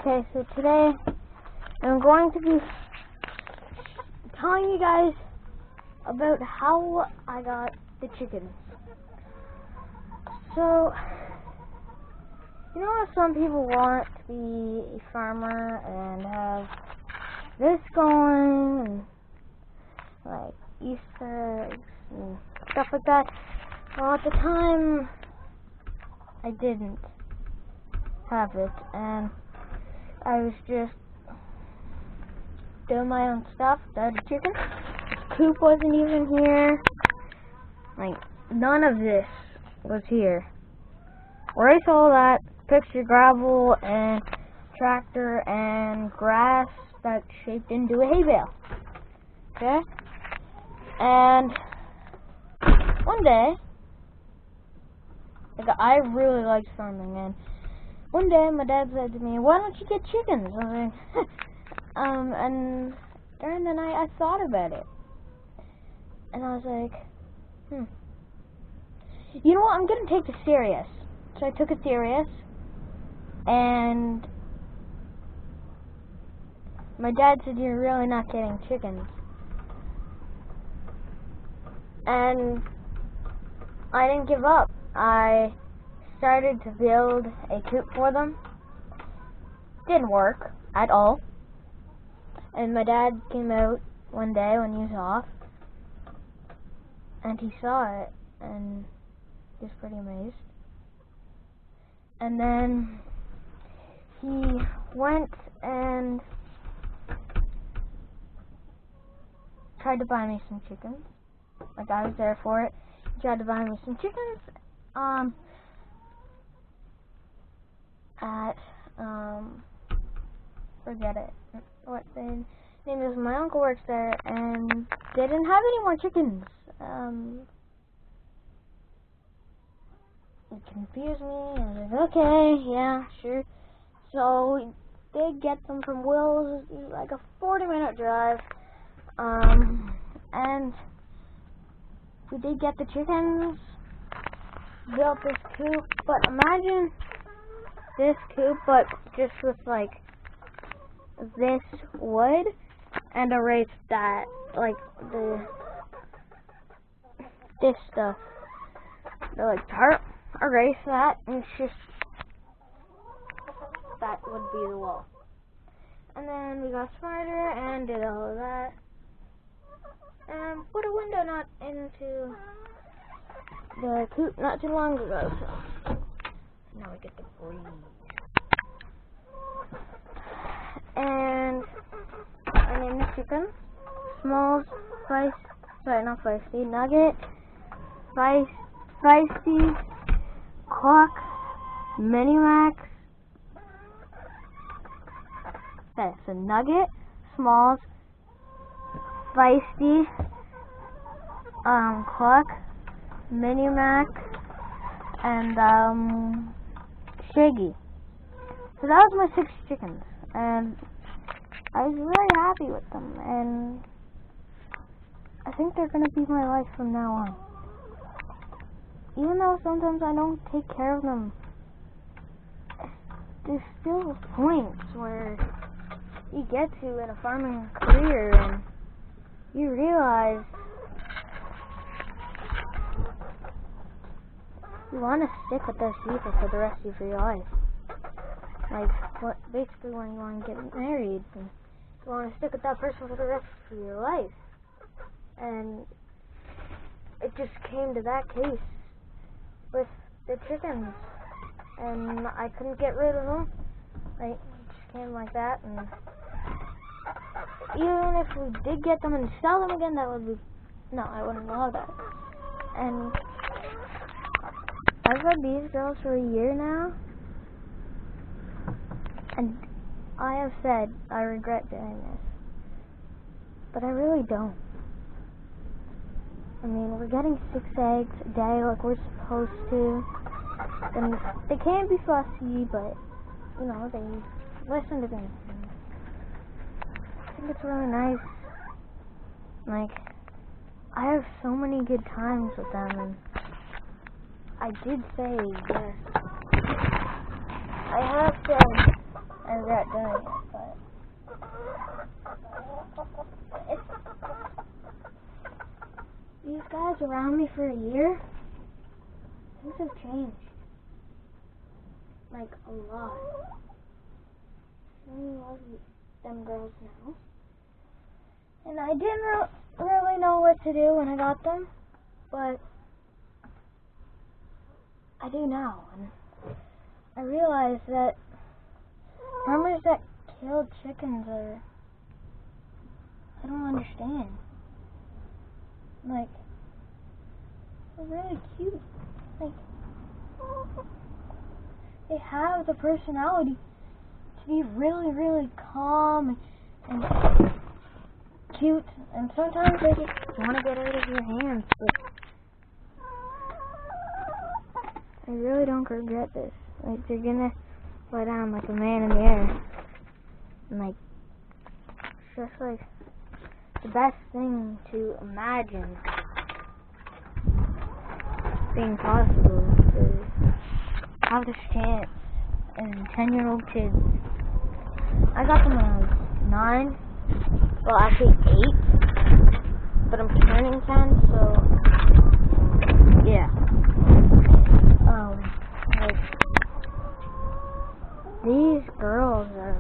Okay, so today I'm going to be telling you guys about how I got the chickens. So, you know how some people want to be a farmer and have this going and like Easter eggs and stuff like that? Well, at the time I didn't have it, and I was just doing my own stuff. The chicken, the coop wasn't even here. Like, none of this was here. Erase all that, picture gravel and tractor and grass that's shaped into a hay bale. Okay? And one day, like, I really liked farming, and one day my dad said to me, "Why don't you get chickens?" I was like, and during the night I thought about it, and I was like, you know what? I'm gonna take this serious. So I took it serious, and my dad said, "You're really not getting chickens," and I didn't give up. I started to build a coop for them. Didn't work at all. And my dad came out one day when he was off, and he saw it, and he was pretty amazed. And then he went and tried to buy me some chickens. Like, I was there for it. He tried to buy me some chickens. Forget it. What the name is? My uncle works there, and they didn't have any more chickens. It confused me. I was like, okay, yeah, sure. So we did get them from Will's, like a 40-minute drive. And we did get the chickens, built this coop, but imagine this coop, but just with like this wood, and erase that, like this stuff, the like tarp, erase that, and it's just, that would be the wall. And then we got smarter and did all of that, and put a window nut into the coop not too long ago, so now we get the breeze. And I named the chicken Smalls, Nugget, Feisty, Cluck, Minimax. Okay, so Nugget, Smalls, Feisty, Cluck, Minimax, and Shaggy. So that was my 6 chickens, and I was really happy with them, and I think they're going to be my life from now on. Even though sometimes I don't take care of them, there's still points where you get to in a farming career, and you realize you want to stick with those people for the rest of your life. Like, basically when you want to get married, and you want to stick with that person for the rest of your life. And it just came to that case with the chickens, and I couldn't get rid of them. Like, it just came like that, and even if we did get them and sell them again, that would be, no, I wouldn't allow that. And I've had these girls for a year now, and I have said I regret doing this, but I really don't. I mean, we're getting 6 eggs a day like we're supposed to, and they can be fussy, but, you know, they listen to me. I think it's really nice. Like, I have so many good times with them, and I did say yes. I have said, and regret doing it, but these guys around me for a year, things have changed. Like, a lot. I love them girls now. And I didn't really know what to do when I got them, but I do now. And I realized that farmers that kill chickens are, I don't understand. Like, they're really cute. Like, they have the personality to be really, really calm and cute, and sometimes they just want to get out of your hands, but I really don't regret this. Like, they're gonna fly down like a man in the air, and like, it's just like the best thing to imagine being possible to have this chance. And 10-year-old kids, I got them when I was 9, well actually 8, but I'm turning 10, so yeah. Like, these girls are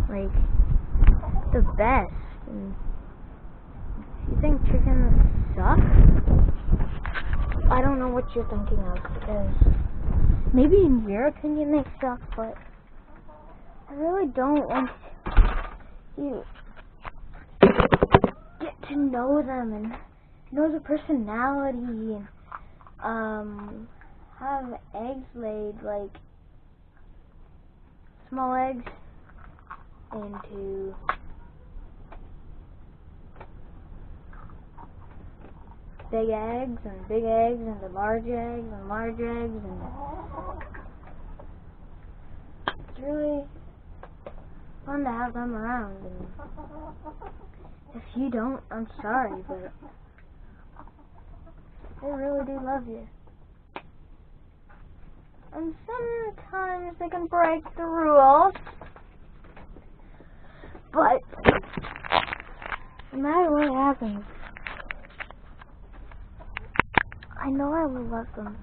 like the best. And if you think chickens suck, I don't know what you're thinking of, because maybe in your opinion they suck, but I really don't want you get to know them and know their personality and have eggs laid, like small eggs into big eggs, and big eggs into large eggs, and large eggs, and it's really fun to have them around. And if you don't, I'm sorry, but they really do love you. And sometimes they can break the rules, but no matter what happens, I know I will love them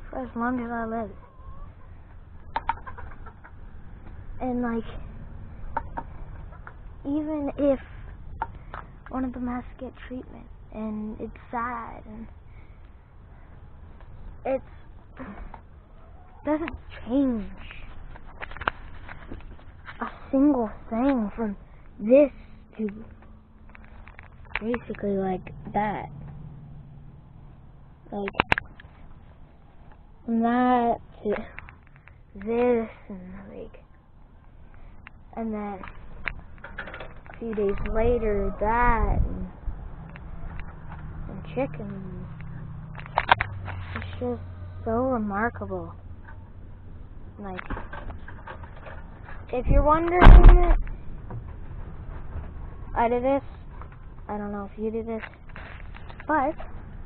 for as long as I live. And like, even if one of them has to get treatment and it's sad and it doesn't change a single thing from this to basically like that. Like, from that to this, and then a few days later that, and chickens. It's just so remarkable. Like, if you're wondering, I did this. I don't know if you did this, but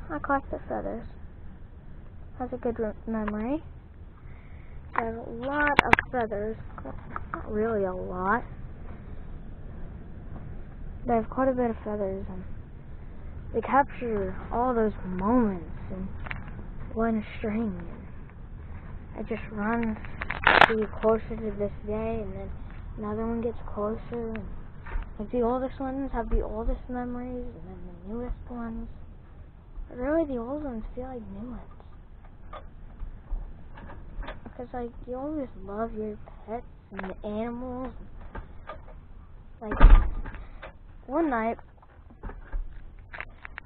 I collect the feathers. Has a good memory. I have a lot of feathers. Not really a lot, but I have quite a bit of feathers, and they capture all those moments in one string. And it just runs to be closer to this day, and then another one gets closer. And like, the oldest ones have the oldest memories, and then the newest ones. But really, the old ones feel like new ones. Because, like, you always love your pets and the animals. Like, one night,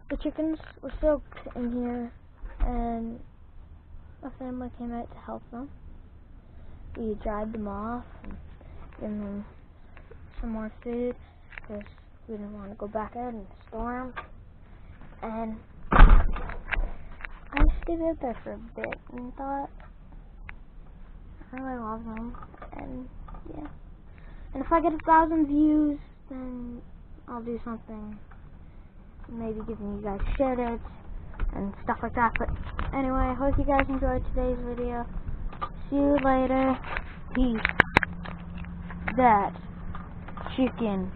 the chickens were soaked in here, and a family came out to help them. We dried them off and gave them some more food, because we didn't want to go back out in the storm. And I stayed out there for a bit and thought, I really love them, and yeah. And if I get 1,000 views, then I'll do something, maybe giving you guys shoutouts and stuff like that. But anyway, I hope you guys enjoyed today's video. See you later. Peace. that chicken